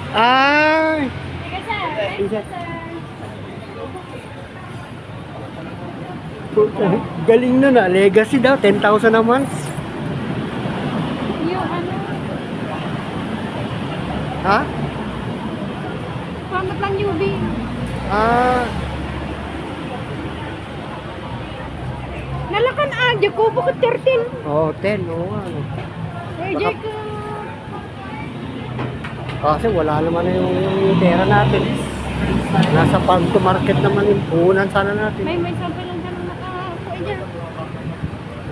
Ay! Sige, sir. Galing nun ah. Legacy daw. 10,000 a month. Yung ano, Ha? pamat lang UV. Ah. Nalakan aja ko, bakit 13? Oh, 10. Oo nga. Ano. Reject ko. Kasi wala naman na yung pera natin. Nasa farm to market naman yung puhunan sana natin. May sample lang ka nang nakakuha dyan.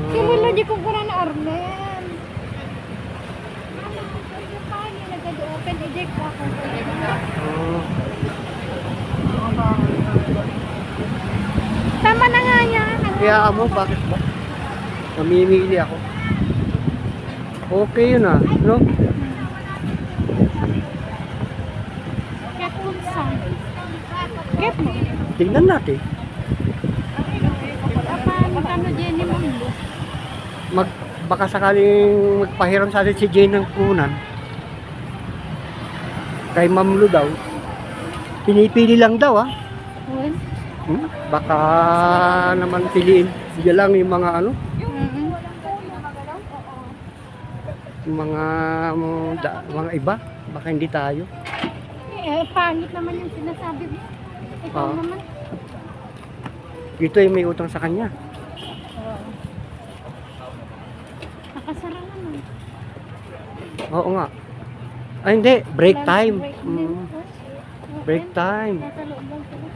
Simula di ko kuna na Arlen. Paano nag-open eject ako? Oh. Tama na nga yan. Kaya mo, bakit ba? Namimili ako. Okay yun ah, no? Ket unsan. Ket mo. Tingnan natin. Ano Jenny mo? Baka sakaling magpahiram sa atin si Jane ng kunan. Kay Ma'am Lu daw. Pinipili lang daw ah. Baka naman piliin. Diyan lang yung mga ano, yung mga iba. Baka hindi tayo. Pangit naman yung sinasabi mo. Ikaw naman. Dito ay may utang sa kanya. Nakasara naman. Oo nga. Ay hindi, break time. Break din. Break time. Nasa loob lang sila.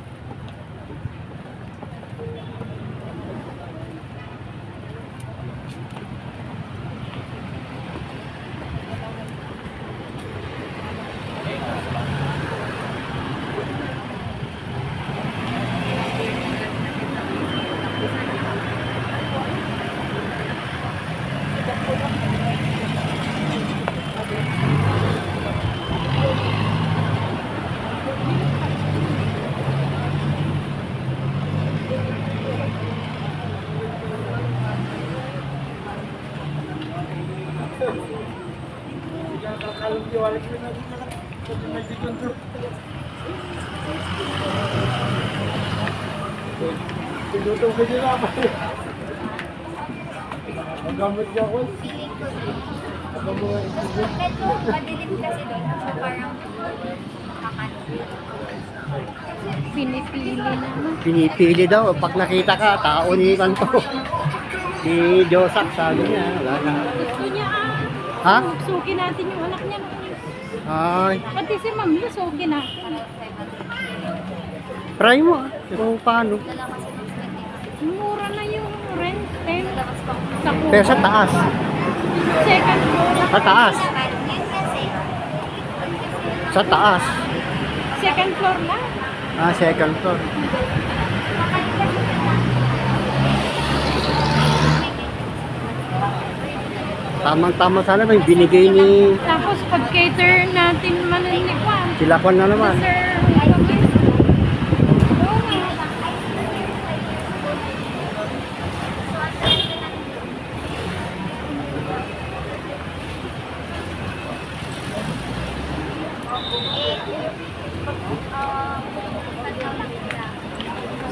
Pinutong ka nila ba? Magamit niya ako. Medyo madilim kasi doon. So parang Pinipili naman. Pinipili daw. Pag nakita ka, tao ni Kanto. Si Josak, sabi niya. Wala na. Gusto niya Ha? suki natin yung anak niya. Ay, Pati si Ma'am Lu, suki natin. try mo ah. Kung paano. Mura na yung rent. 10 sa kuha. Pero sa taas. Second floor. Sa taas. Sa taas. Second floor lang. Ah, second floor. Tamang-tama sana ba yung binigay ni Tapos pag cater natin maninipan. sila Kwan na naman. Sir,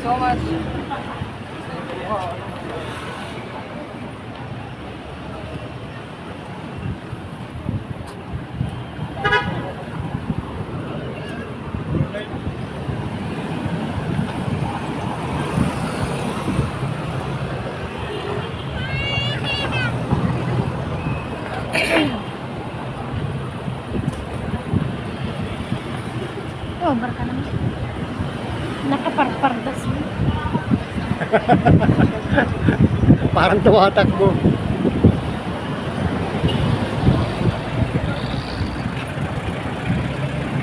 so much. oh, barka naman. Nakaparpardas mo. Parang tumatakbo.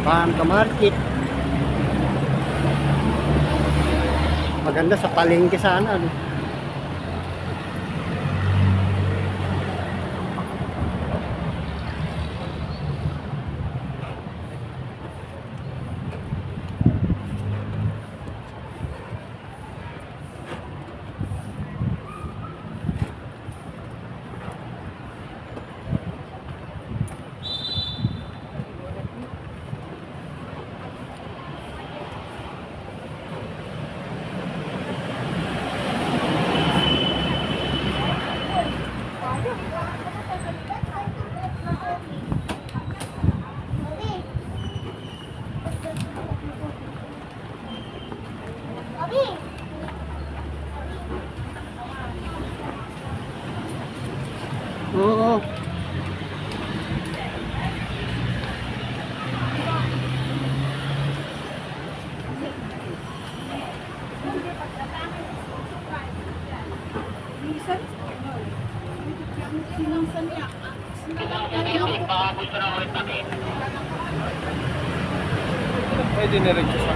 Farm to market. Maganda sa palengke sana. Ano? Pwede na rin siya.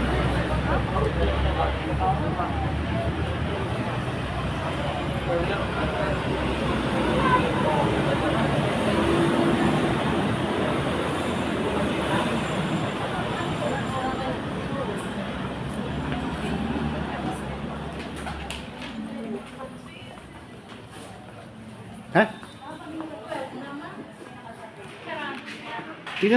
Ha?